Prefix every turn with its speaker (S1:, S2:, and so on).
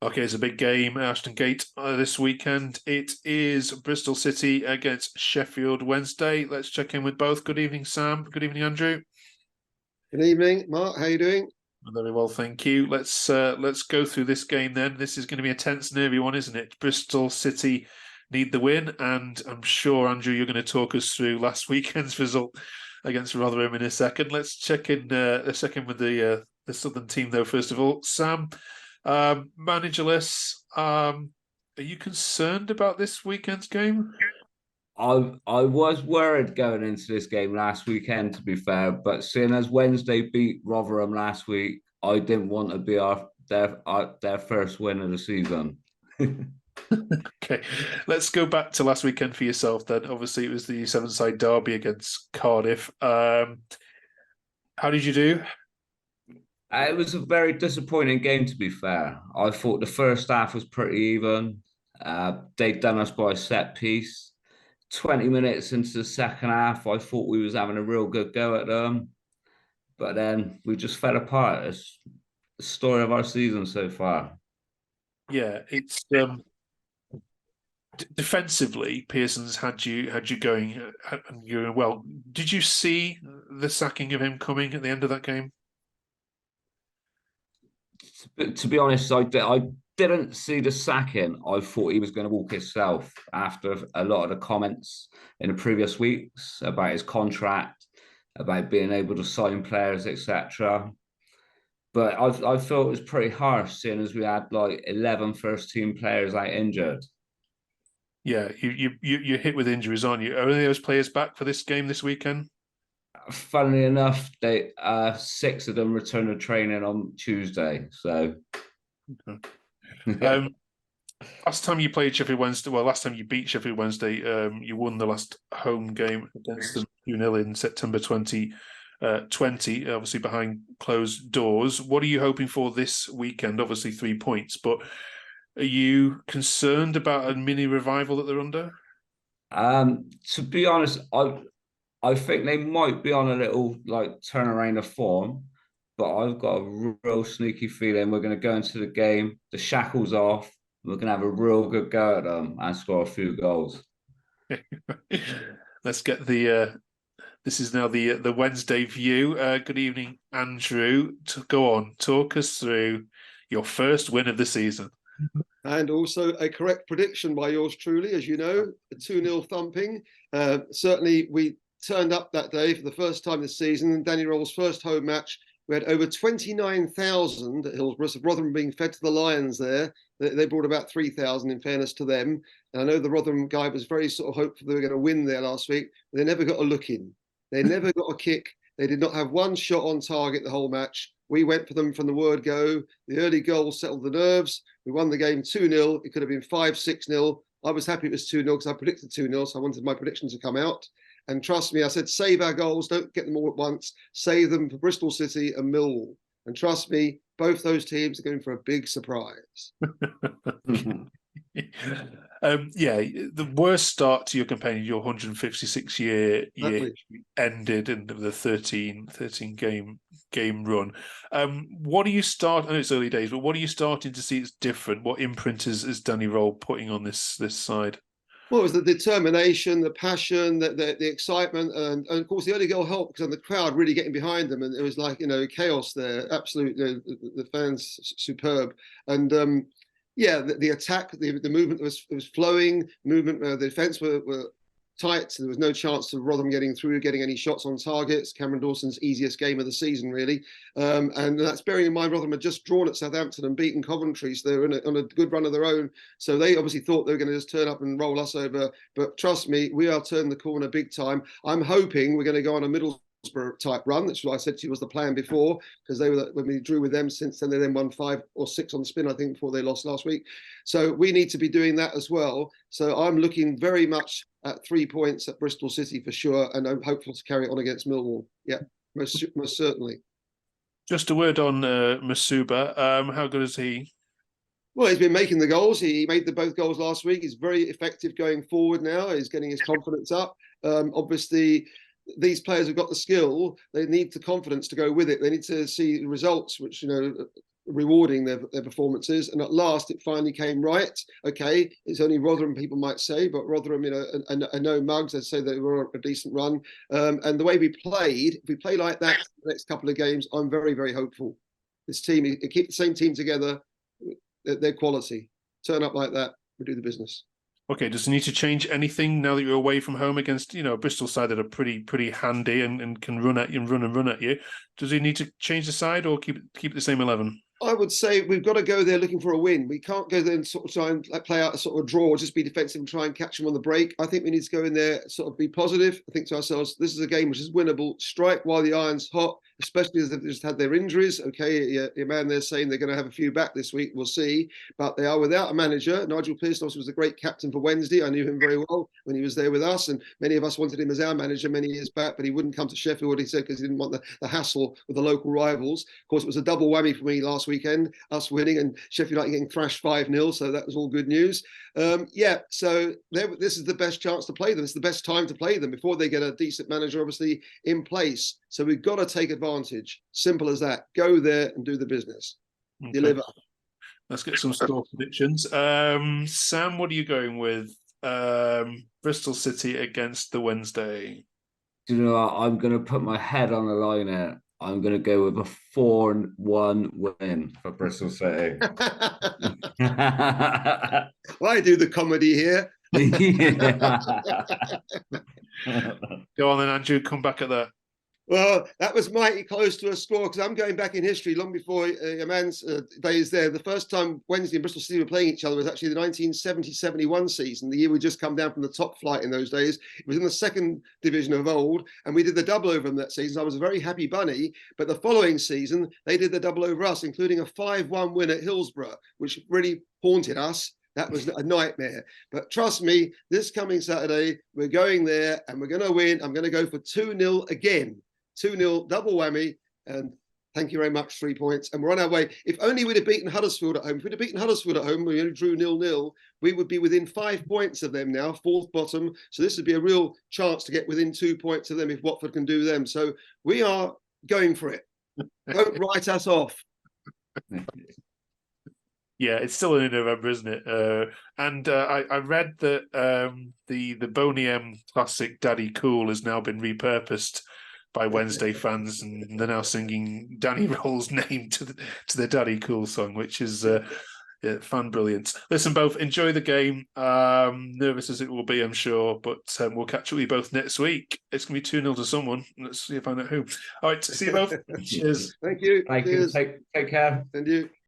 S1: Okay, it's a big game, Ashton Gate, this weekend. It is Bristol City against Sheffield Wednesday. Let's check in with both. Good evening, Sam. Good evening, Andrew.
S2: Good evening, Mark. How are you doing?
S1: Very well, thank you. Let's go through this game then. This is going to be a tense, nervy one, isn't it? Bristol City need the win, and I'm sure, Andrew, you're going to talk us through last weekend's result against Rotherham in a second. Let's check in a second with the Southern team, though. First of all, Sam, managerless. Are you concerned about this weekend's game?
S3: I was worried going into this game last weekend, to be fair, but seeing as Wednesday beat Rotherham last week, I didn't want to be their first win of the season.
S1: Okay, let's go back to last weekend for yourself then. Obviously, it was the Severnside Derby against Cardiff. How did you do?
S3: It was a very disappointing game, to be fair. I thought the first half was pretty even. They'd done us by a set piece. 20 minutes into the second half, I thought we was having a real good go at them. But then we just fell apart. It's the story of our season so far.
S1: Yeah, it's defensively, Pearson's had you going, and you're well. Did you see the sacking of him coming at the end of that game?
S3: To be honest, I didn't see the sacking. I thought he was going to walk himself after a lot of the comments in the previous weeks about his contract, about being able to sign players, etc. But I felt it was pretty harsh, seeing as we had like 11 first-team players out injured.
S1: Yeah, you're hit with injuries, aren't you? Are any of those players back for this game this weekend?
S3: Funnily enough, they 6 of them returned to training on Tuesday. So,
S1: yeah. Last time you played Sheffield Wednesday, well, last time you beat Sheffield Wednesday, you won the last home game against them 2-0 in September 2020, obviously behind closed doors. What are you hoping for this weekend? Obviously 3 points, but are you concerned about a mini revival that they're under?
S3: To be honest, I think they might be on a little like turnaround of form, but I've got a real sneaky feeling we're going to go into the game, the shackles off, we're going to have a real good go at them and score a few goals.
S1: Let's get the. This is now the Wednesday view. Good evening, Andrew. Go on, talk us through your first win of the season.
S2: And also a correct prediction by yours truly, as you know, a 2-0 thumping. Certainly, we turned up that day for the first time this season. Danny Roll's first home match. We had over 29,000 at Hillsborough. Rotherham being fed to the Lions there. They brought about 3,000 in fairness to them. And I know the Rotherham guy was very sort of hopeful they were going to win there last week. They never got a look in. They never got a kick. They did not have one shot on target the whole match. We went for them from the word go. The early goal settled the nerves. We won the game 2-0. It could have been 5-6-0. I was happy it was 2-0 because I predicted 2-0, so I wanted my predictions to come out. And trust me, I said, save our goals. Don't get them all at once. Save them for Bristol City and Millwall. And trust me, both those teams are going for a big surprise.
S1: Yeah, the worst start to your campaign, your 156-year ended in the 13 game run. What do you start? I know it's early days, but what are you starting to see that's different? What imprint is Danny Roll putting on this side?
S2: Well, it was the determination, the passion, the excitement, and of course the early goal helped because the crowd really getting behind them, and it was like chaos there. Absolutely, the fans superb, and yeah, the attack, the movement was flowing. Movement, the defence were tight. So there was no chance of Rotherham getting through, getting any shots on targets. Cameron Dawson's easiest game of the season, really. And that's bearing in mind Rotherham had just drawn at Southampton and beaten Coventry, so they were on a good run of their own. So they obviously thought they were going to just turn up and roll us over. But trust me, we are turning the corner big time. I'm hoping we're going to go on a Middlesbrough type run. That's what I said to you was the plan before, because they were, when we drew with them since then, they then won 5 or 6 on the spin, I think, before they lost last week. So we need to be doing that as well. So I'm looking very much at 3 points at Bristol City for sure, and I'm hopeful to carry it on against Millwall. Yeah, most certainly.
S1: Just a word on Masuba. How good is he?
S2: Well, he's been making the goals. He made both goals last week. He's very effective going forward now. He's getting his confidence up. Obviously, these players have got the skill. They need the confidence to go with it. They need to see results, which, rewarding their performances, and at last it finally came right. Okay, it's only Rotherham, people might say, but Rotherham, are no mugs. I'd say they were a decent run, and the way we played, if we play like that the next couple of games, I'm very, very hopeful. This team, keep the same team together, their quality, turn up like that, we do the business.
S1: Okay, does it need to change anything now that you're away from home against, Bristol side that are pretty handy and can run at you and run at you? Does he need to change the side or keep the same 11?
S2: I would say we've got to go there looking for a win. We can't go there and sort of try and play out a sort of draw or just be defensive and try and catch them on the break. I think we need to go in there, sort of be positive. I think to ourselves, this is a game which is winnable. Strike while the iron's hot, especially as they've just had their injuries. Okay, your man there saying they're going to have a few back this week. We'll see. But they are without a manager. Nigel Pearson also was a great captain for Wednesday. I knew him very well when he was there with us. And many of us wanted him as our manager many years back, but he wouldn't come to Sheffield, he said, because he didn't want the hassle with the local rivals. Of course, it was a double whammy for me last weekend, us winning and Sheffield United getting thrashed 5-0, so that was all good news. So this is the best chance to play them. It's the best time to play them before they get a decent manager, obviously, in place. So we've got to take advantage. Simple as that. Go there and do the business. Okay. Deliver.
S1: Let's get some score predictions. Sam, what are you going with? Bristol City against the Wednesday.
S3: Do you know what? I'm going to put my head on the line here. I'm going to go with a 4-1 win for Bristol City.
S2: I do the comedy here.
S1: Go on then, Andrew. Come back at that.
S2: Well, that was mighty close to a score because I'm going back in history long before your man's days there. The first time Wednesday and Bristol City were playing each other was actually the 1970-71 season, the year we just come down from the top flight in those days. It was in the second division of old, and we did the double over them that season. So I was a very happy bunny, but the following season, they did the double over us, including a 5-1 win at Hillsborough, which really haunted us. That was a nightmare. But trust me, this coming Saturday, we're going there and we're going to win. I'm going to go for 2-0 again. 2-0, double whammy, and thank you very much, 3 points. And we're on our way. If only we'd have beaten Huddersfield at home. If we'd have beaten Huddersfield at home, we only drew 0-0, we would be within 5 points of them now, fourth bottom. So this would be a real chance to get within 2 points of them if Watford can do them. So we are going for it. Don't write us off.
S1: Yeah, it's still in November, isn't it? And I read that the Boney M classic Daddy Cool has now been repurposed by Wednesday fans, and they're now singing Danny Roll's name to the Daddy Cool song, which is fan brilliant. Listen, both, enjoy the game. Nervous as it will be, I'm sure, but we'll catch up with you both next week. It's going to be 2-0 to someone. Let's see if I know who. All right, see you both. Cheers.
S2: Thank you.
S3: Thank you. Take care.
S2: And you.